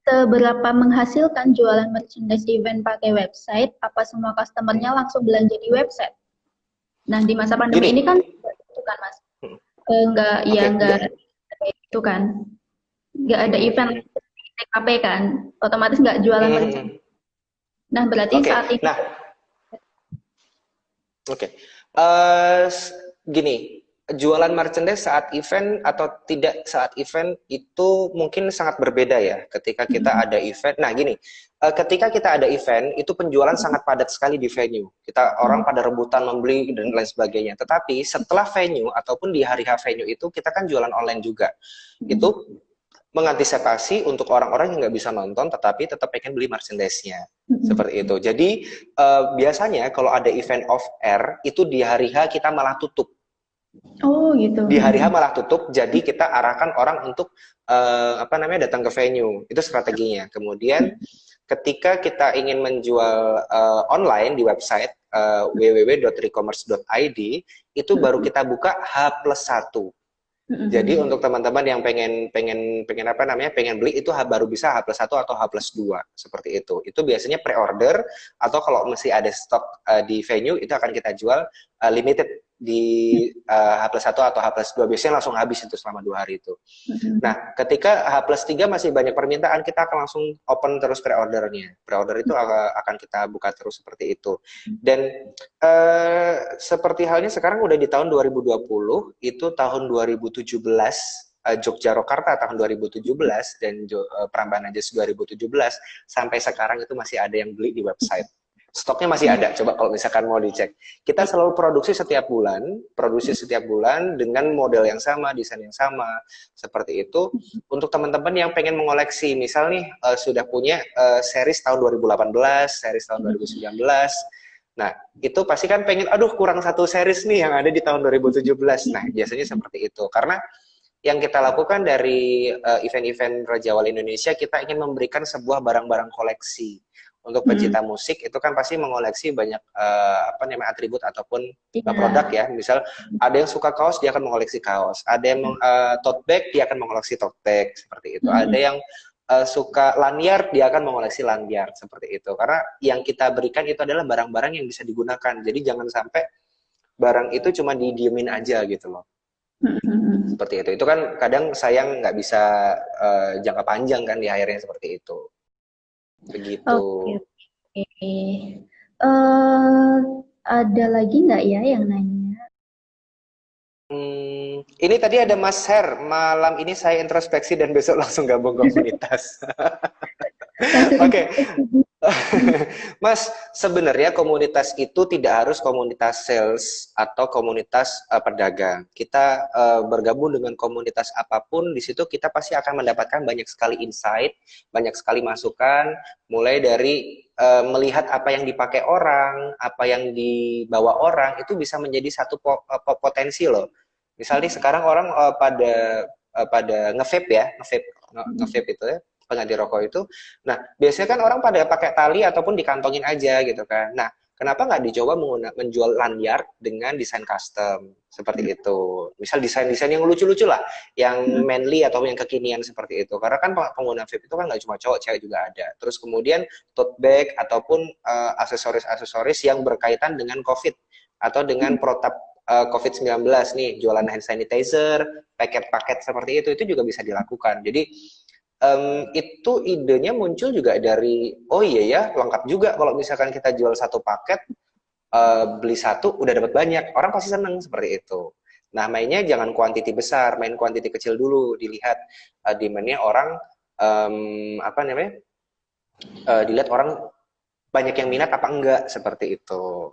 seberapa menghasilkan jualan merchandise event pakai website? Apa semua customernya langsung belanja di website? Nah, di masa pandemi ini kan itu kan Mas, nggak itu kan, nggak ada event TKP kan, otomatis nggak jualan merchandise. Nah, berarti saat ini. Nah, gini, jualan merchandise saat event atau tidak saat event itu mungkin sangat berbeda ya ketika kita ada event. Nah gini, ketika kita ada event itu penjualan sangat padat sekali di venue. Kita orang pada rebutan membeli dan lain sebagainya. Tetapi setelah venue ataupun di hari H venue itu kita kan jualan online juga. Itu mengantisipasi untuk orang-orang yang nggak bisa nonton tetapi tetap pengen beli merchandise-nya. Seperti itu. Jadi biasanya kalau ada event off air itu di hari H kita malah tutup. Oh gitu. Di hari H malah tutup, jadi kita arahkan orang untuk datang ke venue. Itu strateginya. Kemudian ketika kita ingin menjual online di website www.recommerce.id itu baru kita buka H+1. Jadi untuk teman-teman yang pengen beli itu baru bisa H+1 atau H+2 seperti itu. Itu biasanya pre-order atau kalau masih ada stok di venue itu akan kita jual limited di H+1 atau H+2, biasanya langsung habis itu selama 2 hari itu. Nah, ketika H+3 masih banyak permintaan, kita akan langsung open terus pre-ordernya. Pre-order itu akan kita buka terus seperti itu. Dan seperti halnya sekarang udah di tahun 2020, itu tahun 2017, Jogja Rokarta tahun 2017, dan Prambanan Jazz 2017, sampai sekarang itu masih ada yang beli di website. Stoknya masih ada, coba kalau misalkan mau dicek. Kita selalu produksi setiap bulan dengan model yang sama, desain yang sama, seperti itu. Untuk teman-teman yang pengen mengoleksi, misal nih sudah punya series tahun 2018, series tahun 2019, nah itu pasti kan pengen, aduh kurang satu series nih yang ada di tahun 2017. Nah biasanya seperti itu, karena yang kita lakukan dari event-event Raja Wali Indonesia, kita ingin memberikan sebuah barang-barang koleksi. Untuk pecinta musik itu kan pasti mengoleksi banyak atribut ataupun produk ya. Misal ada yang suka kaos, dia akan mengoleksi kaos. Ada yang tote bag, dia akan mengoleksi tote bag seperti itu. Ada yang suka lanyard, dia akan mengoleksi lanyard seperti itu. Karena yang kita berikan itu adalah barang-barang yang bisa digunakan. Jadi jangan sampai barang itu cuma didiemin aja gitu loh. Seperti itu. Itu kan kadang sayang nggak bisa jangka panjang kan di akhirnya seperti itu. Begitu. Oke. Ada lagi nggak ya yang nanya? Ini tadi ada Mas Her, malam ini saya introspeksi dan besok langsung gabung komunitas. Oke. Mas, sebenarnya komunitas itu tidak harus komunitas sales atau komunitas pedagang. Kita bergabung dengan komunitas apapun, di situ kita pasti akan mendapatkan banyak sekali insight, banyak sekali masukan, mulai dari melihat apa yang dipakai orang, apa yang dibawa orang, itu bisa menjadi satu potensi loh. Misalnya sekarang orang pada nge-vape ya, nge-vape itu ya, pengganti rokok itu. Nah, biasanya kan orang pada pakai tali ataupun dikantongin aja gitu kan. Nah, kenapa nggak dicoba menjual lanyard dengan desain custom seperti itu? Misal desain-desain yang lucu-lucu lah, yang manly atau yang kekinian seperti itu. Karena kan pengguna vape itu kan nggak cuma cowok, cewek juga ada. Terus kemudian tote bag ataupun aksesoris-aksesoris yang berkaitan dengan COVID atau dengan protap COVID-19 nih, jualan hand sanitizer, paket-paket seperti itu juga bisa dilakukan. Jadi itu idenya muncul juga dari, oh iya ya, lengkap juga kalau misalkan kita jual satu paket, beli satu udah dapat banyak, orang pasti seneng seperti itu. Nah, mainnya jangan kuantiti besar, main kuantiti kecil dulu, dilihat demand-nya orang, apa namanya, dilihat orang banyak yang minat apa enggak, seperti itu.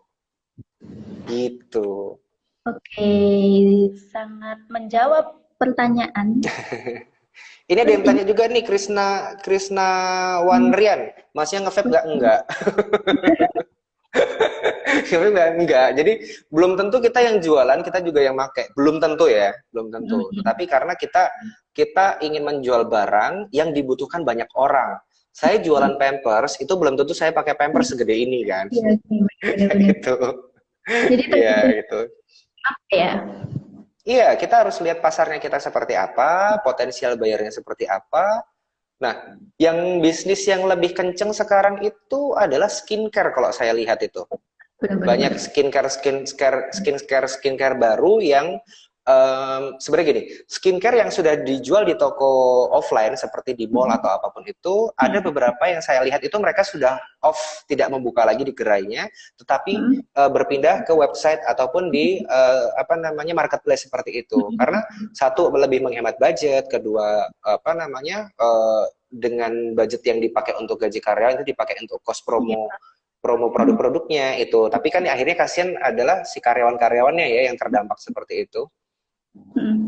Gitu. Oke, sangat menjawab pertanyaan. Ini ada yang tanya juga nih, Krisna Wanrian, masnya nge-vape nggak? Enggak. Enggak. Jadi belum tentu kita yang jualan, kita juga yang pakai. Belum tentu ya, belum tentu. Tetapi karena kita ingin menjual barang yang dibutuhkan banyak orang. Saya jualan Pampers, itu belum tentu saya pakai Pampers segede ini kan. Iya, benar-benar. Gitu. Jadi Iya, gitu. apa ya? Iya, kita harus lihat pasarnya kita seperti apa, potensial bayarnya seperti apa. Nah, yang bisnis yang lebih kenceng sekarang itu adalah skincare kalau saya lihat itu. Banyak skincare baru yang sebenarnya gini, skincare yang sudah dijual di toko offline seperti di mall atau apapun itu, ada beberapa yang saya lihat itu mereka sudah off, tidak membuka lagi di gerainya, tetapi berpindah ke website ataupun di apa namanya, marketplace seperti itu. Karena satu, lebih menghemat budget, kedua apa namanya, dengan budget yang dipakai untuk gaji karyawan itu dipakai untuk cost promo produk-produknya itu. Tapi kan akhirnya kasihan adalah si karyawan-karyawannya ya yang terdampak seperti itu.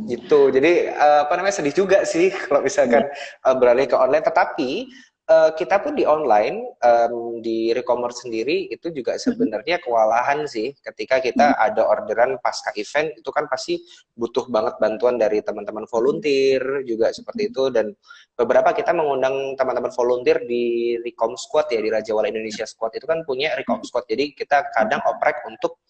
Gitu. Jadi apa namanya, sedih juga sih kalau misalkan beralih ke online. Tetapi kita pun di online, di e-commerce sendiri itu juga sebenarnya kewalahan sih ketika kita ada orderan pasca event, itu kan pasti butuh banget bantuan dari teman-teman volunteer juga seperti itu. Dan beberapa kita mengundang teman-teman volunteer di Recom Squad ya, di Raja Wali Indonesia Squad itu kan punya Recom Squad. Jadi kita kadang oprek untuk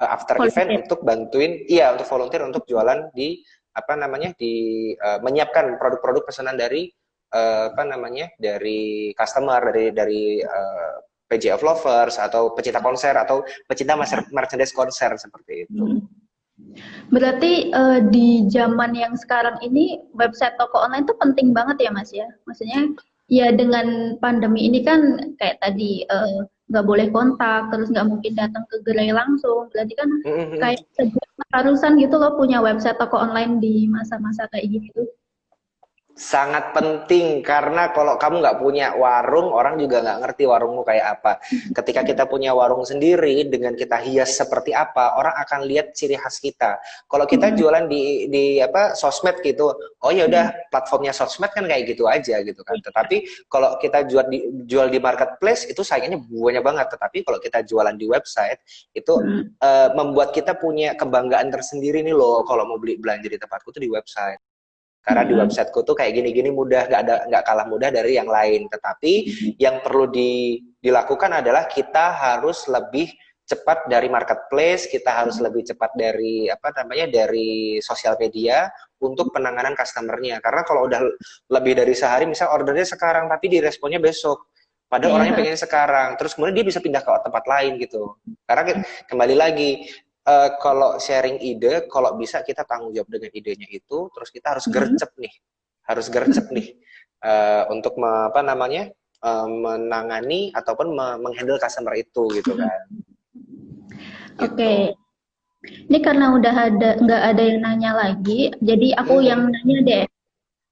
after event untuk bantuin, iya, untuk volunteer untuk jualan di apa namanya, di menyiapkan produk-produk pesanan dari apa namanya, dari customer, dari PJF lovers atau pecinta konser atau pecinta merchandise konser seperti itu. Berarti di zaman yang sekarang ini website toko online itu penting banget ya Mas ya? Maksudnya ya dengan pandemi ini kan kayak tadi nggak boleh kontak, terus nggak mungkin datang ke gerai langsung. Berarti kan kayak sebuah keharusan gitu loh punya website toko online di masa-masa kayak gitu. Sangat penting, karena kalau kamu nggak punya warung, orang juga nggak ngerti warungmu kayak apa. Ketika kita punya warung sendiri, dengan kita hias seperti apa, orang akan lihat ciri khas kita. Kalau kita jualan di apa, sosmed gitu, oh ya udah, platformnya sosmed kan kayak gitu aja gitu kan. Tetapi kalau kita jual di marketplace, itu saingannya banyak banget. Tetapi kalau kita jualan di website, itu membuat kita punya kebanggaan tersendiri nih loh, kalau mau belanja di tempatku tuh di website. Karena di websiteku tuh kayak gini-gini mudah, nggak kalah mudah dari yang lain. Tetapi yang perlu dilakukan adalah kita harus lebih cepat dari marketplace, kita harus lebih cepat dari apa namanya, dari sosial media untuk penanganan customernya. Karena kalau udah lebih dari sehari, misal ordernya sekarang tapi diresponnya besok, padahal orangnya pengen sekarang, terus kemudian dia bisa pindah ke tempat lain gitu. Karena kembali lagi, kalau sharing ide, kalau bisa kita tanggung jawab dengan idenya itu, terus kita harus gercep nih, untuk apa namanya, menangani ataupun menghandle customer itu gitu kan. Oke. Ini karena udah nggak ada yang nanya lagi, jadi aku yang nanya deh.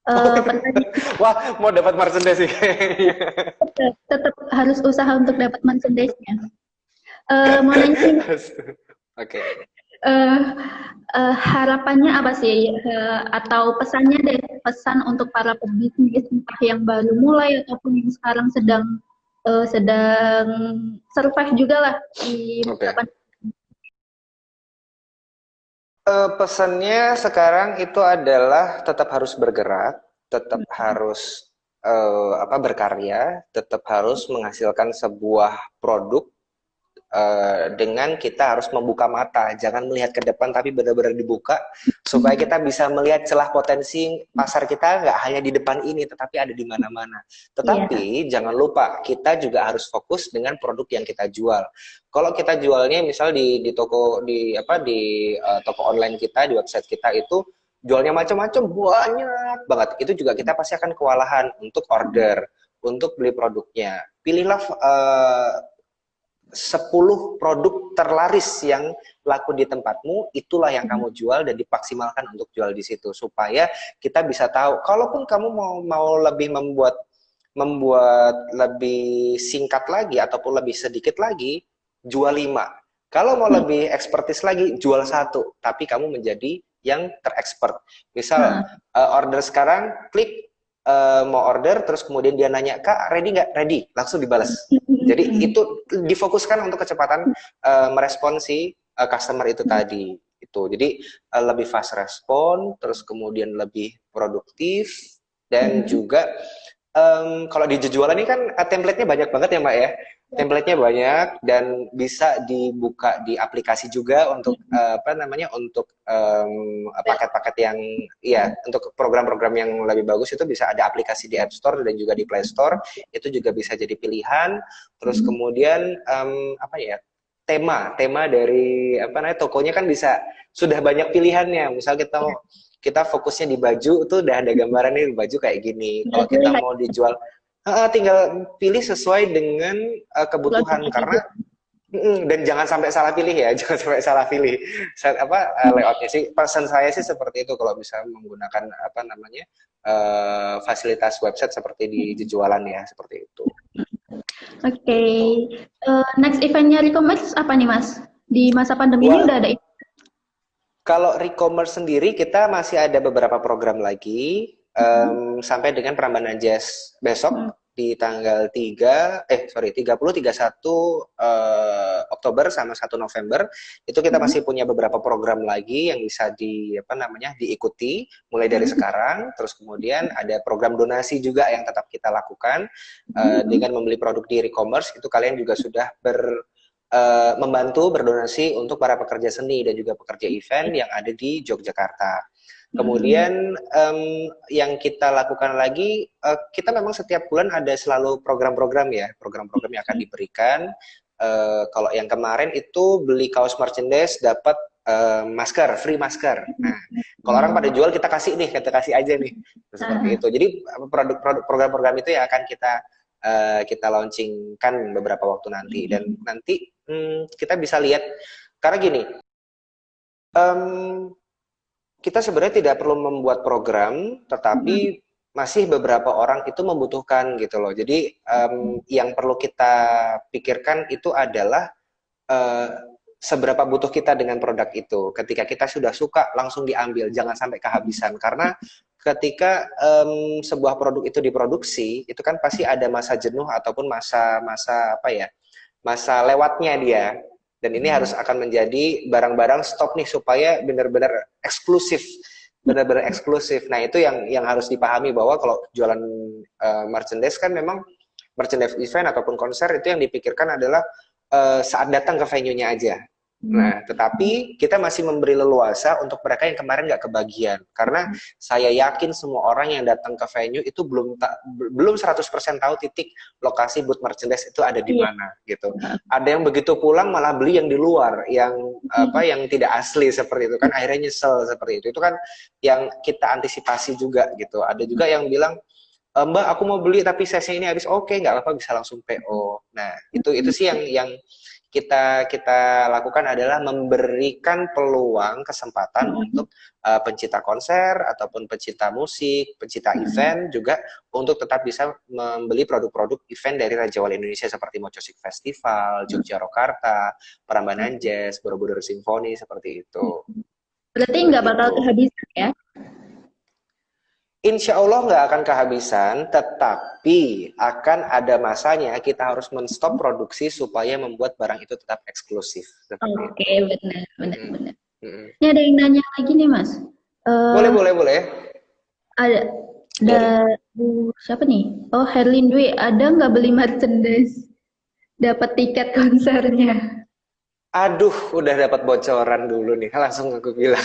Pertanyaan Wah, mau dapat merchandise sih kayaknya. tetap harus usaha untuk dapat merchandise-nya. Mau nanya nih, Oke. eh, harapannya apa sih? Atau pesannya deh, pesan untuk para pebisnis entah yang baru mulai ataupun yang sekarang sedang survive juga lah di masa Oke. pandemi. Pesannya sekarang itu adalah tetap harus bergerak, tetap harus berkarya, tetap harus menghasilkan sebuah produk dengan kita harus membuka mata, jangan melihat ke depan tapi benar-benar dibuka supaya kita bisa melihat celah potensi pasar kita nggak hanya di depan ini tetapi ada di mana-mana. Iya. Tetapi jangan lupa kita juga harus fokus dengan produk yang kita jual. Kalau kita jualnya misal di toko di toko online kita, di website kita itu jualnya macam-macam banyak banget. Itu juga kita pasti akan kewalahan untuk order, untuk beli produknya. Pilihlah 10 produk terlaris yang laku di tempatmu, itulah yang kamu jual dan dimaksimalkan untuk jual di situ supaya kita bisa tahu. Kalaupun kamu mau lebih membuat lebih singkat lagi ataupun lebih sedikit lagi, jual 5. Kalau mau lebih ekspertis lagi, jual 1, tapi kamu menjadi yang terekspert. Misal Nah, order sekarang, klik mau order, terus kemudian dia nanya, Kak, ready nggak? Ready, langsung dibalas. Jadi itu difokuskan untuk kecepatan merespon si customer itu tadi. Itu. Jadi lebih fast respon, terus kemudian lebih produktif, dan juga kalau di jualan ini kan template-nya banyak banget ya Mbak ya. Template-nya banyak dan bisa dibuka di aplikasi juga untuk untuk paket-paket yang ya untuk program-program yang lebih bagus itu bisa ada aplikasi di App Store dan juga di Play Store, itu juga bisa jadi pilihan. Terus kemudian tema dari tokonya kan bisa sudah banyak pilihannya. Misal kita fokusnya di baju tuh udah ada gambaran nih baju kayak gini. Kalau tinggal kita pilih mau dijual, tinggal pilih sesuai dengan kebutuhan logonya juga. karena dan jangan sampai salah pilih ya, jangan sampai salah pilih layoutnya sih. Pesan saya sih seperti itu kalau bisa menggunakan fasilitas website seperti di jualan ya seperti itu. Oke. Gitu. Next eventnya Recommerce apa nih Mas? Di masa pandemi ini Wah, udah ada. kalau re-commerce sendiri kita masih ada beberapa program lagi sampai dengan Prambanan Jazz besok di tanggal 30 31 Oktober sama 1 November itu kita masih punya beberapa program lagi yang bisa diikuti mulai dari sekarang. Terus kemudian ada program donasi juga yang tetap kita lakukan dengan membeli produk di re-commerce itu kalian juga sudah membantu berdonasi untuk para pekerja seni dan juga pekerja event yang ada di Yogyakarta. Kemudian yang kita lakukan lagi, kita memang setiap bulan ada selalu program-program ya, program-program yang akan diberikan. Kalau yang kemarin itu beli kaos merchandise dapat masker, free masker. Nah, kalau orang pada jual kita kasih aja nih, seperti itu. Jadi produk-produk program-program itu yang akan kita launchingkan beberapa waktu nanti dan nanti kita bisa lihat karena gini kita sebenarnya tidak perlu membuat program tetapi masih beberapa orang itu membutuhkan gitu loh jadi yang perlu kita pikirkan itu adalah seberapa butuh kita dengan produk itu ketika kita sudah suka langsung diambil jangan sampai kehabisan karena ketika sebuah produk itu diproduksi itu kan pasti ada masa jenuh ataupun masa lewatnya dia dan ini harus akan menjadi barang-barang stok nih supaya benar-benar eksklusif nah itu yang harus dipahami bahwa kalau jualan merchandise kan memang merchandise event ataupun konser itu yang dipikirkan adalah saat datang ke venue-nya aja. Nah, tetapi kita masih memberi leluasa untuk mereka yang kemarin nggak kebagian. Karena saya yakin semua orang yang datang ke venue itu belum 100% tahu titik lokasi booth merchandise itu ada di mana gitu. Ada yang begitu pulang malah beli yang di luar, yang yang tidak asli seperti itu kan akhirnya nyesel seperti itu. Itu kan yang kita antisipasi juga gitu. Ada juga yang bilang Mbak, aku mau beli tapi size-nya ini habis. Oke, nggak apa-apa bisa langsung PO. Nah, itu sih kita lakukan adalah memberikan peluang kesempatan untuk pencinta konser ataupun pencinta musik, pencinta event juga untuk tetap bisa membeli produk-produk event dari Raja Wali Indonesia seperti Mocosik Festival, Jogja Rokarta, Prambanan Jazz, Borobudur Symphony seperti itu. Berarti nggak bakal kehabisan ya? Insya Allah nggak akan kehabisan, tetapi akan ada masanya kita harus menstop produksi supaya membuat barang itu tetap eksklusif. Oke, benar. Ini ada yang nanya lagi nih, Mas. Boleh. Ada siapa nih? Oh, Herlin Dwi, ada nggak beli merchandise? Dapat tiket konsernya? Aduh, udah dapat bocoran dulu nih, langsung aku bilang.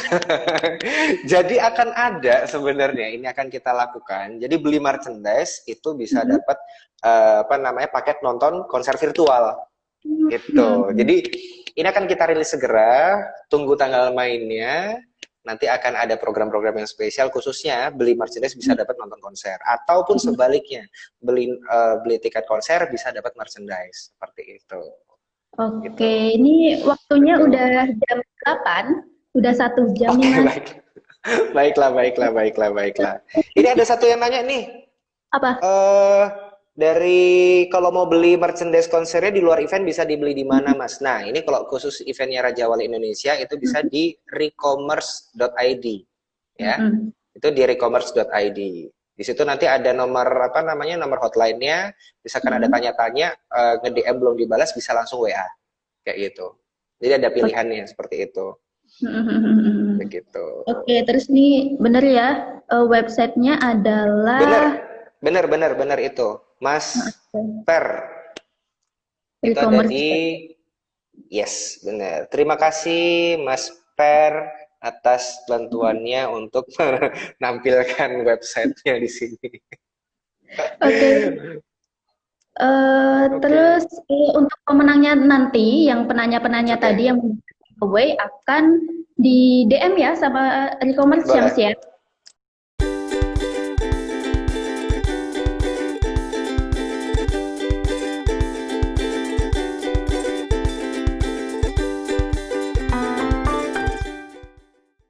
Jadi akan ada sebenarnya, ini akan kita lakukan. Jadi beli merchandise itu bisa dapat paket nonton konser virtual. Gitu. Jadi ini akan kita rilis segera, tunggu tanggal mainnya. Nanti akan ada program-program yang spesial, khususnya beli merchandise bisa dapat nonton konser, ataupun sebaliknya beli tiket konser bisa dapat merchandise, seperti itu. Oke, gitu. Ini waktunya udah jam 8, udah 1 jam nih, Mas. Baiklah. Ini ada satu yang nanya nih. Apa? Dari kalau mau beli merchandise konsernya di luar event bisa dibeli di mana, Mas? Nah, ini kalau khusus eventnya Raja Wali Indonesia itu bisa di recommerce.id, ya. Itu di recommerce.id. Di situ nanti ada nomor nomor hotline-nya, misalkan ada tanya-tanya, nge-DM belum dibalas bisa langsung WA. Kayak gitu. Jadi ada pilihannya seperti itu. Begitu. Oke, terus nih bener ya, websitenya adalah bener itu. Mas Per. Itu ada di yes, benar. Terima kasih Mas Per atas bantuannya untuk menampilkan websitenya di sini. Oke. Terus untuk pemenangnya nanti, yang penanya-penanya tadi yang giveaway akan di DM ya sama e-commerce Syams ya.